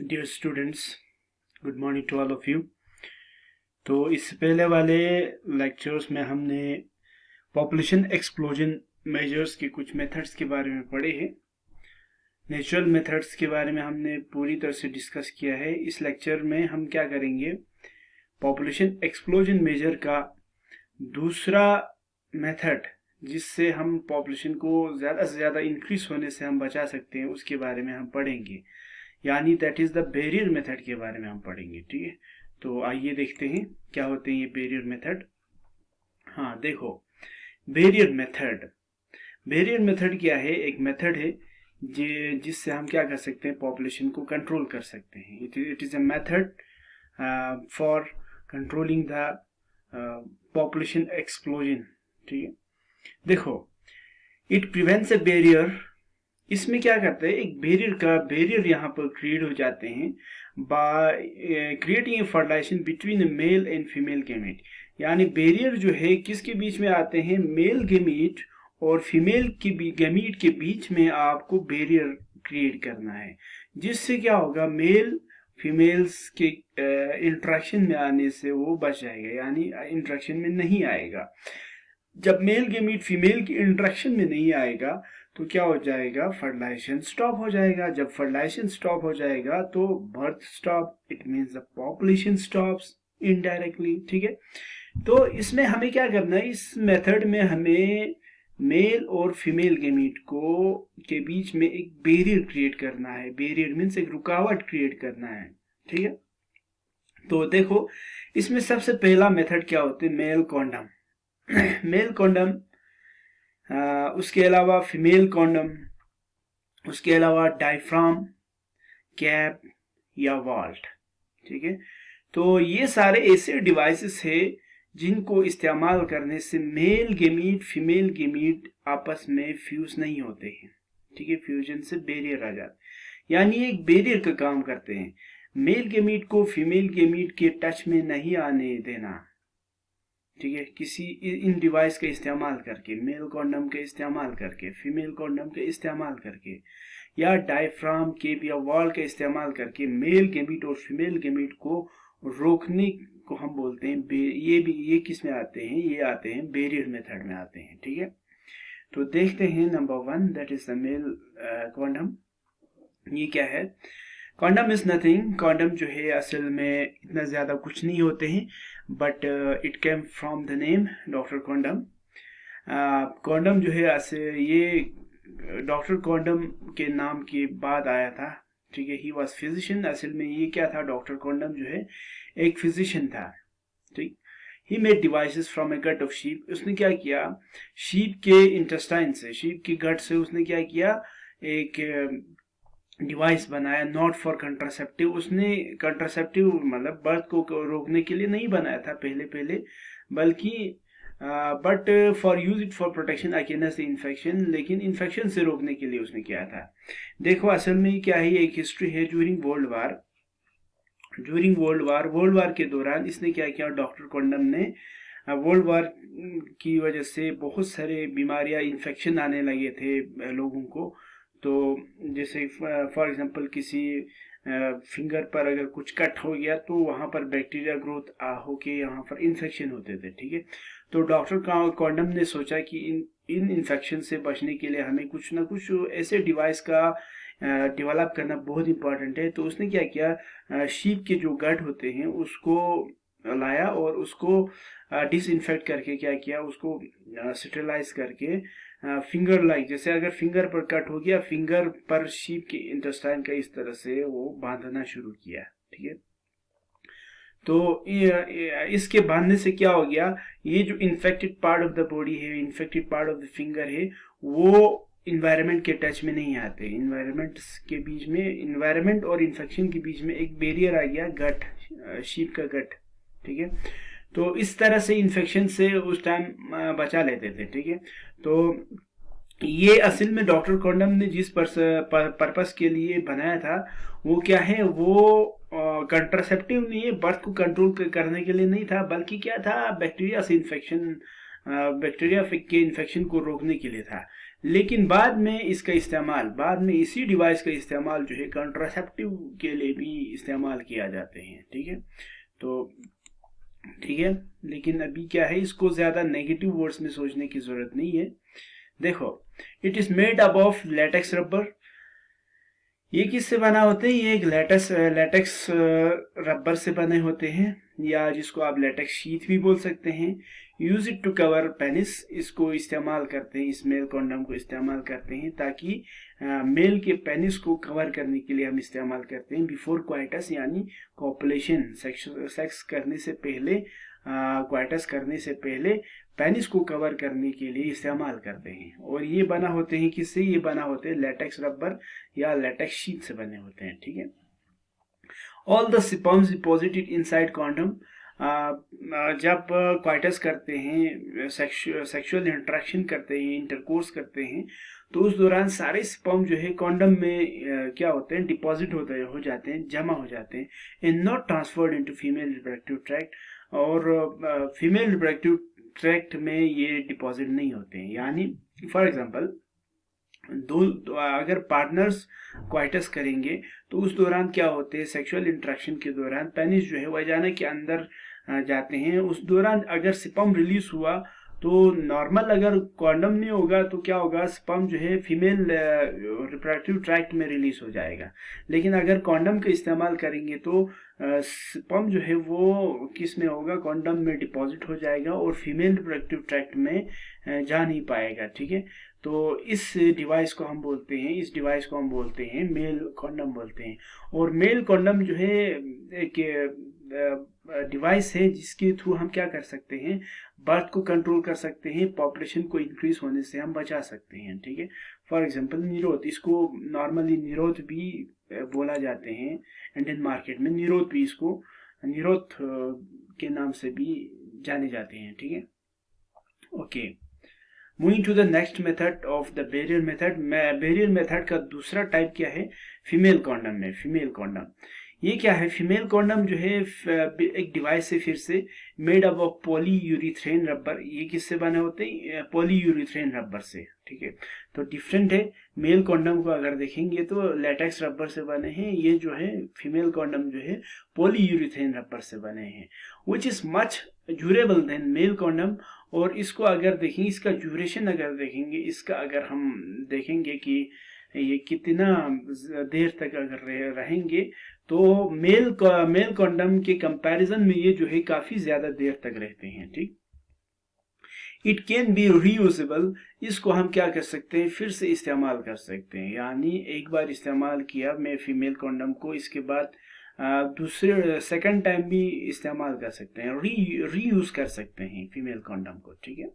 Dear students, good morning to all of you. तो इससे पहले वाले लेक्चर्स में हमने पॉपुलेशन एक्सप्लोजन मेजर्स के कुछ मेथड्स के बारे में पढ़े हैं। नेचुरल मेथड्स के बारे में हमने पूरी तरह से डिस्कस किया है। इस लेक्चर में हम क्या करेंगे, पॉपुलेशन एक्सप्लोजन मेजर का दूसरा मेथड जिससे हम पॉपुलेशन को ज़्यादा से ज़्यादा इंक्रीज होने से हम बचा सकते हैं, उसके बारे में हम पढ़ेंगे, यानी that is the barrier method के बारे में हम पढ़ेंगे। ठीक है, तो आइए देखते हैं क्या होते हैं ये बैरियर मेथड। हाँ देखो, बैरियर मेथड क्या है? एक मेथड है जिससे हम क्या कर सकते हैं, पॉपुलेशन को कंट्रोल कर सकते हैं। It is a method for controlling the population explosion. ठीक है, देखो, इट प्रिवेंट्स अ बैरियर। इसमें क्या करते हैं, एक बैरियर यहाँ पर क्रिएट हो जाते हैं by creating a fertilization between male and female gamete. यानी बैरियर जो है किसके बीच में आते हैं, मेल गैमीट और फीमेल की गैमीट के बीच में आपको बैरियर क्रिएट करना है, जिससे क्या होगा, मेल फीमेल्स के इंट्रैक्शन में आने से वो बच जाएगा, यानी इंट्रैक्शन में नहीं आएगा। जब मेल गैमीट फीमेल की इंट्रैक्शन में नहीं आएगा तो क्या हो जाएगा, फर्टिलाइजेशन स्टॉप हो जाएगा। जब फर्टिलाइजेशन स्टॉप हो जाएगा तो birth stop, it means the population stops indirectly. ठीक है, तो इसमें हमें क्या करना है, इस मेथड में हमें मेल और फीमेल गैमीट को के बीच में एक बैरियर क्रिएट करना है। बैरियर मींस एक रुकावट क्रिएट करना है। ठीक है, तो देखो, इसमें सबसे पहला मेथड क्या होते हैं, मेल कॉन्डम मेल कॉन्डम, उसके अलावा फीमेल कॉन्डम, उसके अलावा डायफ्राम, कैप या वॉल्ट। ठीक है, तो ये सारे ऐसे डिवाइसेस है जिनको इस्तेमाल करने से मेल गैमीट फीमेल गैमीट आपस में फ्यूज नहीं होते हैं। ठीक है, फ्यूजन से बैरियर आ जाता है, यानी एक बैरियर का काम करते हैं। मेल गैमीट को फीमेल गैमीट के टच में नहीं आने देना। ठीक है, किसी इन डिवाइस का इस्तेमाल करके, मेल कॉन्डम के इस्तेमाल करके, फीमेल कॉन्डम के इस्तेमाल करके, या डायफ्राम, केप या वॉल का इस्तेमाल करके मेल गैमीट और फीमेल गैमीट को रोकने को हम बोलते हैं। ये किस में आते हैं, ये आते हैं बैरियर मेथड में आते हैं। ठीक है, तो देखते हैं number 1, that is the male condom. ये क्या है, कॉन्डम इज नथिंग। कॉन्डम जो है असल में इतना ज़्यादा कुछ नहीं होते हैं, but it came from the name doctor condom. Condom जो है ये डॉक्टर कॉन्डम के नाम के बाद आया था। ठीक है, ही वॉज फिजिशियन। असल में ये क्या था, डॉक्टर कॉन्डम जो है एक फिजिशियन था। ठीक, he made devices from a gut of sheep. उसने क्या किया, शीप के इंटेस्टाइन से, शीप की गट से उसने क्या किया, एक डिवाइस बनाया, नॉट फॉर कंट्रासेप्टिव। उसने कंट्रासेप्टिव मतलब बर्थ को रोकने के लिए नहीं बनाया था पहले, बल्कि but for use it for protection against infection, लेकिन इन्फेक्शन से रोकने के लिए उसने किया था। देखो, असल में क्या है, एक हिस्ट्री है। ड्यूरिंग वर्ल्ड वार के दौरान इसने क्या किया, डॉक्टर कॉन्डम ने वर्ल्ड वार की वजह से बहुत सारे बीमारियां, इन्फेक्शन आने लगे थे लोगों को। तो जैसे फॉर एग्जांपल किसी फिंगर पर अगर कुछ कट हो गया तो वहाँ पर बैक्टीरिया ग्रोथ होके यहाँ पर इन्फेक्शन होते थे। ठीक है, तो डॉक्टर कॉन्डम ने सोचा कि इन इन्फेक्शन से बचने के लिए हमें कुछ ना कुछ ऐसे डिवाइस का डेवलप करना बहुत इंपॉर्टेंट है। तो उसने क्या किया, शीप के जो गट होते हैं उसको लाया और उसको डिसइंफेक्ट करके क्या किया, उसको स्टेरिलाइज करके फिंगर लाइक, जैसे अगर फिंगर पर कट हो गया, फिंगर पर शीप के इंटेस्टाइन का इस तरह से वो बांधना शुरू किया। ठीक है, तो इसके बांधने से क्या हो गया, ये जो infected part of the body है, infected part of the finger है, वो इन्वायरमेंट के टच में नहीं आते। इन्वायरमेंट और इन्फेक्शन के बीच में एक बैरियर आ गया, गट, शीप का गट। ठीक है, तो इस तरह से इन्फेक्शन से उस टाइम बचा लेते थे। ठीक है, तो ये असल में डॉक्टर कॉन्डम ने जिस पर्पस के लिए बनाया था वो क्या है, वो कंट्रासेप्टिव नहीं है, बर्थ को कंट्रोल करने के लिए नहीं था, बल्कि क्या था, बैक्टीरिया से इन्फेक्शन, बैक्टीरिया के इन्फेक्शन को रोकने के लिए था। लेकिन बाद में इसी डिवाइस का इस्तेमाल जो है कॉन्ट्रासेप्टिव के लिए भी इस्तेमाल किया जाते हैं, ठीक है। तो ठीक है, लेकिन अभी क्या है, इसको ज़्यादा नेगेटिव वर्ड्स में सोचने की ज़रूरत नहीं है। देखो, it is made up of latex rubber. ये किससे बना होते हैं? ये एक लेटेक्स रबर से बने होते हैं, या जिसको आप लेटेक्स शीट भी बोल सकते हैं। Use it to cover penis. इसको इस्तेमाल करते हैं, इस मेल कॉन्डम को इस्तेमाल करते हैं ताकि मेल के पेनिस को कवर करने के लिए हम इस्तेमाल करते हैं। बिफोर क्वाइटस, यानी कॉपुलेशन, सेक्स करने से पहले, क्वाइटस करने से पहले पेनिस को कवर करने के लिए इस्तेमाल करते हैं। और ये बना होते हैं किससे? ये बना होते हैं लेटेक्स रबर या लेटेक्स शीट से बने होते हैं, ठीक है। All the sperms deposited inside condom. जब क्वाइटस करते हैं, सेक्सुअल इंटरेक्शन करते हैं, इंटरकोर्स करते हैं, तो उस दौरान सारे स्पर्म जो है कॉन्डम में क्या होते हैं? डिपॉजिट हो जाते हैं, जमा हो जाते हैं, and not transferred into female reproductive tract. और फीमेल रिप्रोडक्टिव ट्रैक्ट में ये डिपॉजिट नहीं होते हैं। यानी फॉर एग्जांपल, अगर पार्टनर्स क्वाइटस करेंगे तो उस दौरान क्या होते हैं? सेक्सुअल इंटरेक्शन के दौरान पेनिस जो है वजाना के अंदर जाते हैं। उस दौरान अगर स्पर्म रिलीज हुआ तो नॉर्मल, अगर कॉन्डम नहीं होगा तो क्या होगा? स्पर्म जो है फीमेल रिप्रोडक्टिव ट्रैक्ट में रिलीज हो जाएगा। लेकिन अगर कॉन्डम का इस्तेमाल करेंगे तो स्पर्म जो है वो किस में होगा? कॉन्डम में डिपॉजिट हो जाएगा और फीमेल रिप्रोडक्टिव ट्रैक्ट में जा नहीं पाएगा, ठीक है। तो इस डिवाइस को हम बोलते हैं मेल कॉन्डम बोलते हैं। और मेल कॉन्डम जो है एक डिवाइस है जिसके थ्रू हम क्या कर सकते हैं? बर्थ को कंट्रोल कर सकते हैं, पॉपुलेशन को इंक्रीज होने से हम बचा सकते हैं, ठीक है। फॉर एग्जांपल निरोध, इसको नॉर्मली निरोध भी बोला जाते हैं। इंडियन मार्केट में निरोध के नाम से भी जाने जाते हैं, ठीक है। Okay, moving to the next method of the barrier method. Barrier method का दूसरा टाइप क्या है? फीमेल कॉन्डम में। फीमेल कॉन्डम ये क्या है? फीमेल कॉन्डम जो है एक डिवाइस है, फिर से made up of polyurethane rubber. ये किससे बने होते हैं? पॉलीयूरेथेन रबर से, ठीक है। तो डिफरेंट है। मेल कॉन्डम को अगर देखेंगे तो लेटेक्स रबर से बने हैं, ये जो है फीमेल कॉन्डम जो है पॉलीयूरेथेन रबर से बने हैं, which is much durable than male condom. और इसको अगर देखेंगे, इसका ड्यूरेशन अगर देखेंगे, इसका अगर हम देखेंगे कि ये कितना देर तक अगर रहेंगे, तो मेल कॉन्डम के कंपैरिजन में ये जो है काफी ज्यादा देर तक रहते हैं, ठीक। It can be reusable. इसको हम क्या कर सकते हैं? फिर से इस्तेमाल कर सकते हैं। यानी एक बार इस्तेमाल किया मैं फीमेल कॉन्डम को, इसके बाद दूसरे सेकंड टाइम भी इस्तेमाल कर सकते हैं, रीयूज कर सकते हैं फीमेल कॉन्डम को, ठीक है।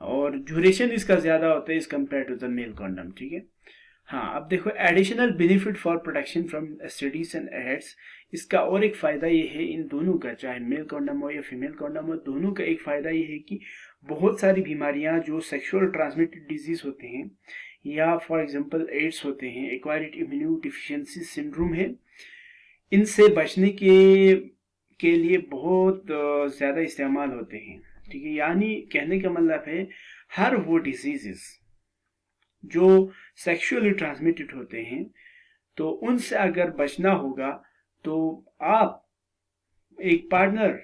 और ड्यूरेशन इसका ज्यादा होता है इस compare to the male condom, ठीक है। हाँ, अब देखो, additional benefit for protection from STDs and AIDS. इसका और एक फायदा ये है इन दोनों का, चाहे मेल कॉन्डम हो या फीमेल कॉन्डम हो, दोनों का एक फायदा ये है कि बहुत सारी बीमारियां जो सेक्सुअल ट्रांसमिटेड डिजीज होते हैं, या फॉर एग्जांपल एड्स होते हैं, एक्वायर्ड इम्यून डिफिशियंसी सिंड्रोम है, इनसे बचने के लिए बहुत ज्यादा इस्तेमाल होते हैं, ठीक है। यानी कहने का मतलब है, हर वो डिजीजेस जो सेक्सुअली ट्रांसमिटेड होते हैं, तो उनसे अगर बचना होगा तो आप एक पार्टनर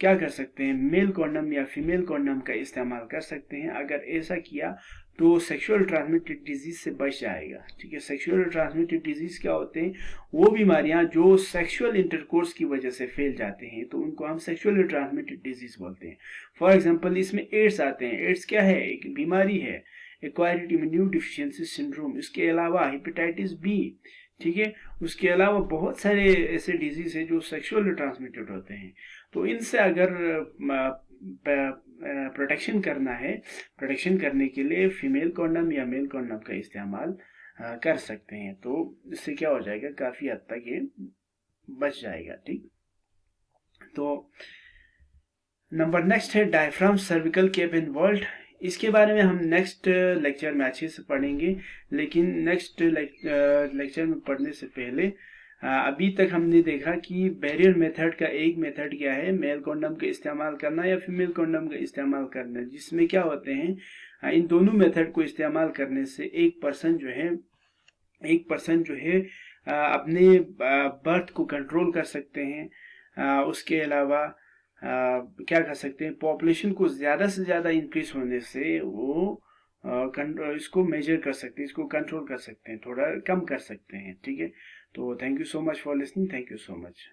क्या कर सकते हैं? मेल कॉन्डम या फीमेल कॉन्डम का इस्तेमाल कर सकते हैं। अगर ऐसा किया तो सेक्सुअल ट्रांसमिटेड डिजीज से बच जाएगा, ठीक है। सेक्सुअल ट्रांसमिटेड डिजीज क्या होते हैं? वो बीमारियां जो सेक्सुअल इंटरकोर्स की वजह से फैल जाते हैं, तो उनको हम सेक्सुअली ट्रांसमिटेड डिजीज बोलते हैं। फॉर एग्जांपल, इसमें एड्स आते हैं। एड्स क्या है? एक बीमारी है, एक्वायर्ड इम्यून डिफिशियंसी सिंड्रोम। इसके अलावा हेपेटाइटिस बी, ठीक है। उसके अलावा बहुत सारे ऐसे डिजीज है जो सेक्सुअली ट्रांसमिटेड होते हैं। तो इनसे अगर प्रोटेक्शन करना है, प्रोटेक्शन करने के लिए फीमेल कॉन्डम या मेल कॉन्डम का इस्तेमाल कर सकते हैं। तो इससे क्या हो जाएगा? काफी हद तक ये बच जाएगा, ठीक। तो नंबर नेक्स्ट है diaphragm cervical cap in world. इसके बारे में हम नेक्स्ट लेक्चर में अच्छे से पढ़ेंगे, लेकिन नेक्स्ट लेक्चर में पढ़ने से पहले अभी तक हमने देखा कि बैरियर मेथड का एक मेथड क्या है? मेल कॉन्डम का इस्तेमाल करना या फीमेल कॉन्डम का इस्तेमाल करना, जिसमें क्या होते हैं, इन दोनों मेथड को इस्तेमाल करने से एक पर्सन जो है अपने बर्थ को कंट्रोल कर सकते हैं। उसके अलावा क्या कर सकते हैं, पॉपुलेशन को ज़्यादा से ज़्यादा इंक्रीज होने से वो इसको मेजर कर सकते हैं, इसको कंट्रोल कर सकते हैं, थोड़ा कम कर सकते हैं। ठीक है, तो thank you so much for listening, thank you so much.